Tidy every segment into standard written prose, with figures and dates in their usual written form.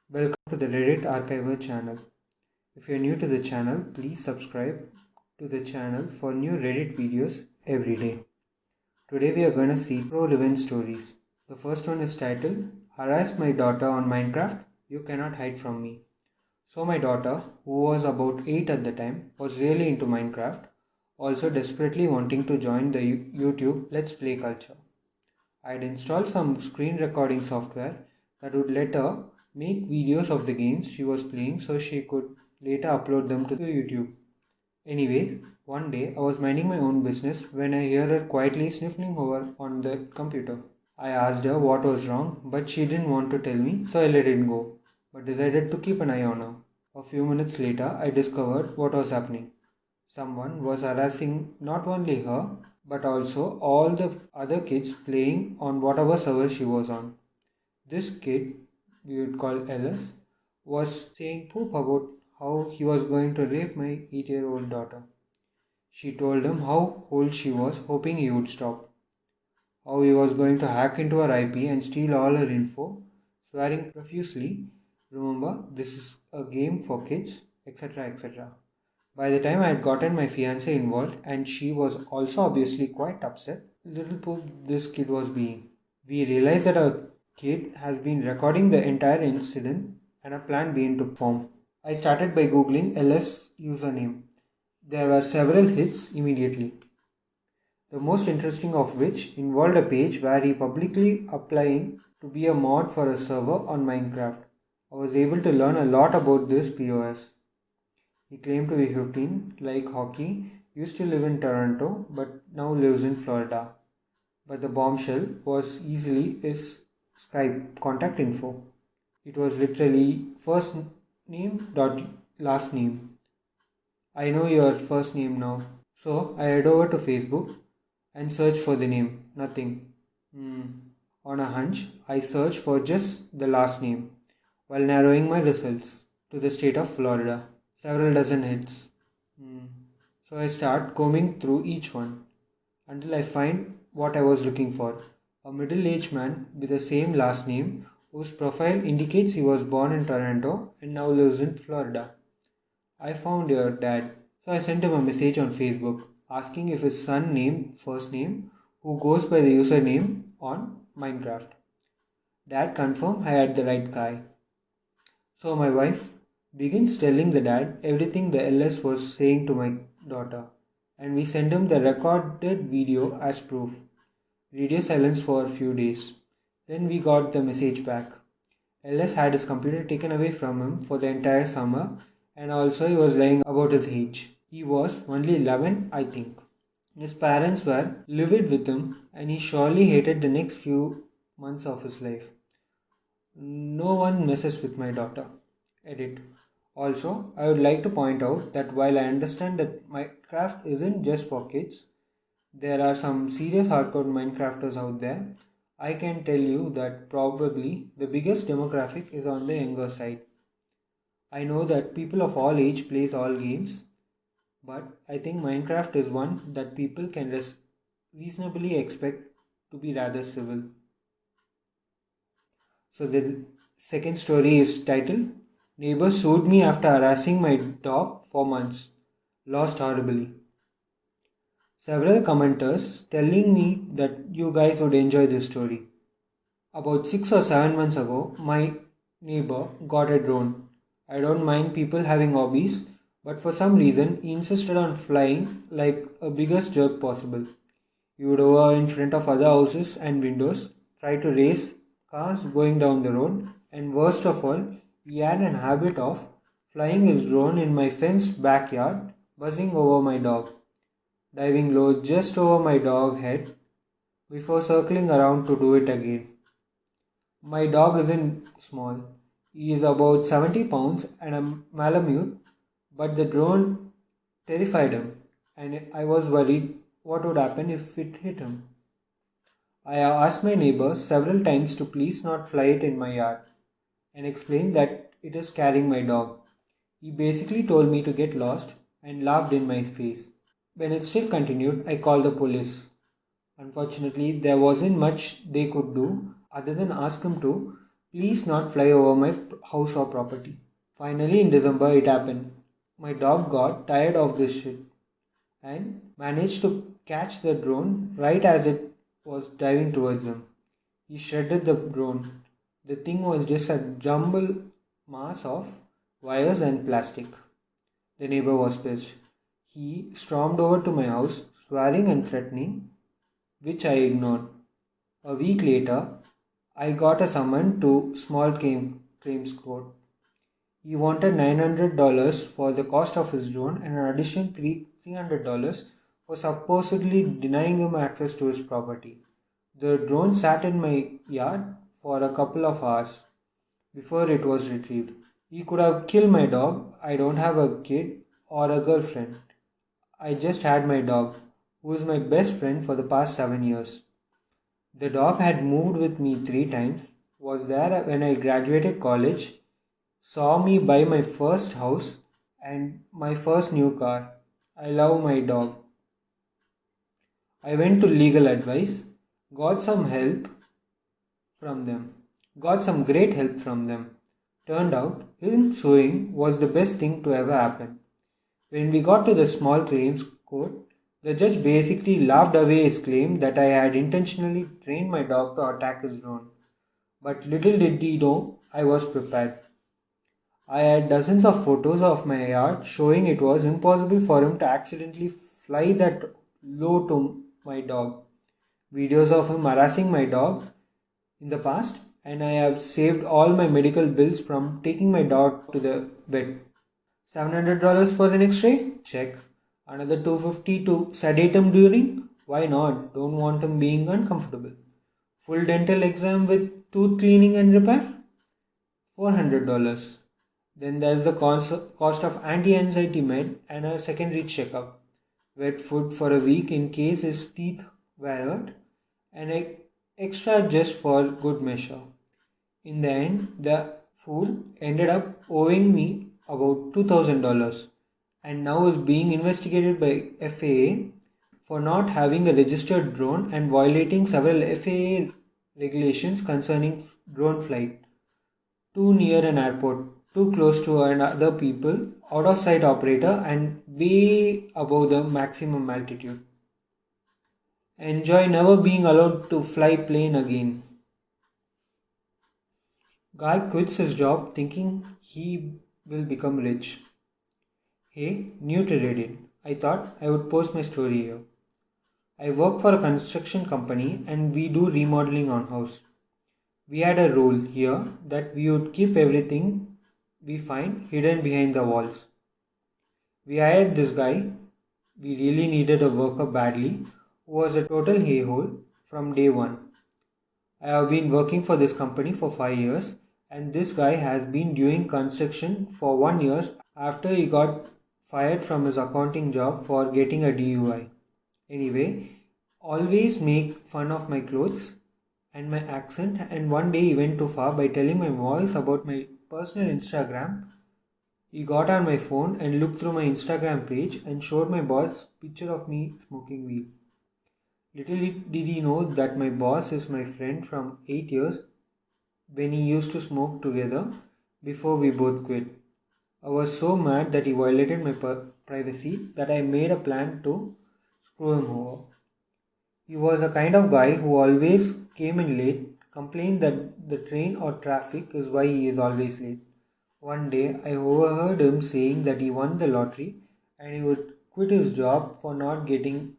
Welcome to the Reddit Archiver channel. If you're new to the channel, please subscribe to the channel for new Reddit videos every day. Today we are going to see pro revenge stories. The first one is titled Harassed My Daughter on Minecraft, You Cannot Hide From Me. So my daughter, who was about 8 at the time, was really into Minecraft, also desperately wanting to join the YouTube Let's Play culture. I had installed some screen recording software that would let her make videos of the games she was playing so she could later upload them to YouTube. Anyways, one day I was minding my own business when I heard her quietly sniffling over on the computer. I asked her what was wrong, but she didn't want to tell me, so I let it go, but decided to keep an eye on her. A few minutes later, I discovered what was happening. Someone was harassing not only her, but also all the other kids playing on whatever server she was on. This kid, we would call Ellis, was saying poop about how he was going to rape my 8-year-old daughter. She told him how old she was, hoping he would stop. How he was going to hack into her IP and steal all her info, swearing profusely, remember, this is a game for kids, etc. etc. By the time I had gotten my fiancée involved, and she was also obviously quite upset, little poop this kid was being. We realized that our kid has been recording the entire incident and a plan began to form. I started by googling LS username. There were several hits immediately. The most interesting of which involved a page where he publicly applying to be a mod for a server on Minecraft. I was able to learn a lot about this POS. He claimed to be 15, like hockey, used to live in Toronto but now lives in Florida. But the bombshell was easily his Skype contact info. It was literally first name dot last name. I know your first name now. So I head over to Facebook and search for the name. Nothing. Hmm. On a hunch, I search for just the last name while narrowing my results to the state of Florida. Several dozen hits. Hmm. So I start combing through each one until I find what I was looking for. A middle aged man with the same last name whose profile indicates he was born in Toronto and now lives in Florida. I found your dad. So I sent him a message on Facebook asking if his son named first name who goes by the username on Minecraft. Dad confirmed I had the right guy. So my wife begins telling the dad everything the LS was saying to my daughter, and we send him the recorded video as proof. Radio silence for a few days. Then we got the message back. LS had his computer taken away from him for the entire summer, and also he was lying about his age. He was only 11, I think. His parents were livid with him, and he surely hated the next few months of his life. No one messes with my daughter. Edit. Also, I would like to point out that while I understand that Minecraft isn't just for kids, there are some serious hardcore Minecrafters out there. I can tell you that probably the biggest demographic is on the younger side. I know that people of all age plays all games, but I think Minecraft is one that people can reasonably expect to be rather civil. So the second story is titled Neighbor sued me after harassing my dog for months. Lost horribly. Several commenters telling me that you guys would enjoy this story. About 6 or 7 months ago, my neighbor got a drone. I don't mind people having hobbies, but for some reason he insisted on flying like a biggest jerk possible. He would hover in front of other houses and windows, try to race cars going down the road, and worst of all, he had an habit of flying his drone in my fenced backyard, buzzing over my dog, diving low just over my dog head before circling around to do it again. My dog isn't small. He is about 70 pounds and a Malamute, but the drone terrified him, and I was worried what would happen if it hit him. I asked my neighbors several times to please not fly it in my yard and explained that it is carrying my dog. He basically told me to get lost and laughed in my face. When it still continued, I called the police. Unfortunately, there wasn't much they could do other than ask him to Please not fly over my house or property. Finally, in December, it happened. My dog got tired of this shit and managed to catch the drone right as it was diving towards him. He shredded the drone. The thing was just a jumble mass of wires and plastic. The neighbor was pissed. He stormed over to my house, swearing and threatening, which I ignored. A week later, I got a summon to small claims court. He wanted $900 for the cost of his drone and an additional $300 for supposedly denying him access to his property. The drone sat in my yard for a couple of hours before it was retrieved. He could have killed my dog. I don't have a kid or a girlfriend. I just had my dog, who is my best friend for the past 7 years. The dog had moved with me 3 times, was there when I graduated college, saw me buy my first house and my first new car. I love my dog. I went to legal advice, got some help from them, got some great help from them. Turned out, him suing was the best thing to ever happen. When we got to the small claims court, the judge basically laughed away his claim that I had intentionally trained my dog to attack his drone. But little did he know I was prepared. I had dozens of photos of my yard showing it was impossible for him to accidentally fly that low to my dog. Videos of him harassing my dog in the past, and I have saved all my medical bills from taking my dog to the vet. $700 for an X-ray? Check. Another $250 to sedate him during? Why not? Don't want him being uncomfortable. Full dental exam with tooth cleaning and repair? $400. Then there's the cost of anti-anxiety med and a secondary checkup. Wet food for a week in case his teeth were hurt, and extra just for good measure. In the end, the fool ended up owing me about $2,000 and now is being investigated by FAA for not having a registered drone and violating several FAA regulations concerning drone flight. Too near an airport, too close to other people, out of sight operator, and way above the maximum altitude. Enjoy never being allowed to fly plane again. Guy quits his job thinking he will become rich. Hey, new to Reddit. I thought I would post my story here. I work for a construction company and we do remodeling on house. We had a rule here that we would keep everything we find hidden behind the walls. We hired this guy. We really needed a worker badly who was a total hey-hole from day one. I have been working for this company for 5 years and this guy has been doing construction for 1 year after he got fired from his accounting job for getting a DUI. Anyway, always make fun of my clothes and my accent, and one day he went too far by telling my voice about my personal Instagram. He got on my phone and looked through my Instagram page and showed my boss picture of me smoking weed. Little did he know that my boss is my friend from 8 years when he used to smoke together before we both quit. I was so mad that he violated my privacy that I made a plan to screw him over. He was a kind of guy who always came in late, complained that the train or traffic is why he is always late. One day I overheard him saying that he won the lottery and he would quit his job for not getting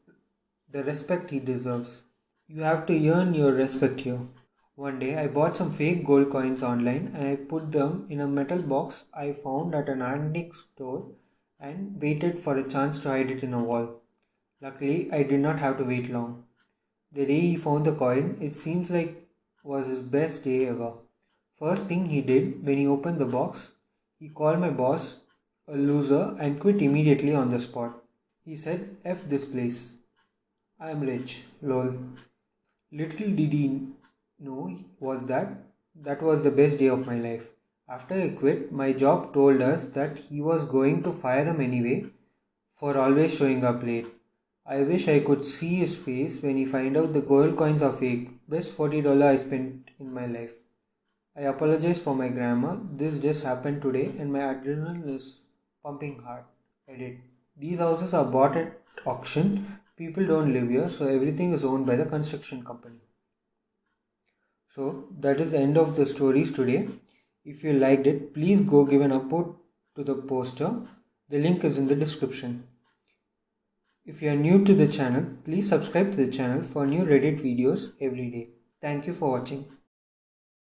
the respect he deserves. You have to earn your respect here. One day I bought some fake gold coins online and I put them in a metal box I found at an antique store and waited for a chance to hide it in a wall. Luckily, I did not have to wait long. The day he found the coin, it seems like was his best day ever. First thing he did when he opened the box, he called my boss a loser and quit immediately on the spot. He said, F this place. I am rich. Lol. Little did he know that was the best day of my life. After I quit, my job told us that he was going to fire him anyway for always showing up late. I wish I could see his face when he found out the gold coins are fake. Best $40 I spent in my life. I apologize for my grammar. This just happened today and my adrenaline is pumping hard. Edit. These houses are bought at auction. People don't live here, so everything is owned by the construction company. So that is the end of the stories today. If you liked it, please go give an upvote to the poster. The link is in the description. If you are new to the channel, please subscribe to the channel for new Reddit videos every day. Thank you for watching.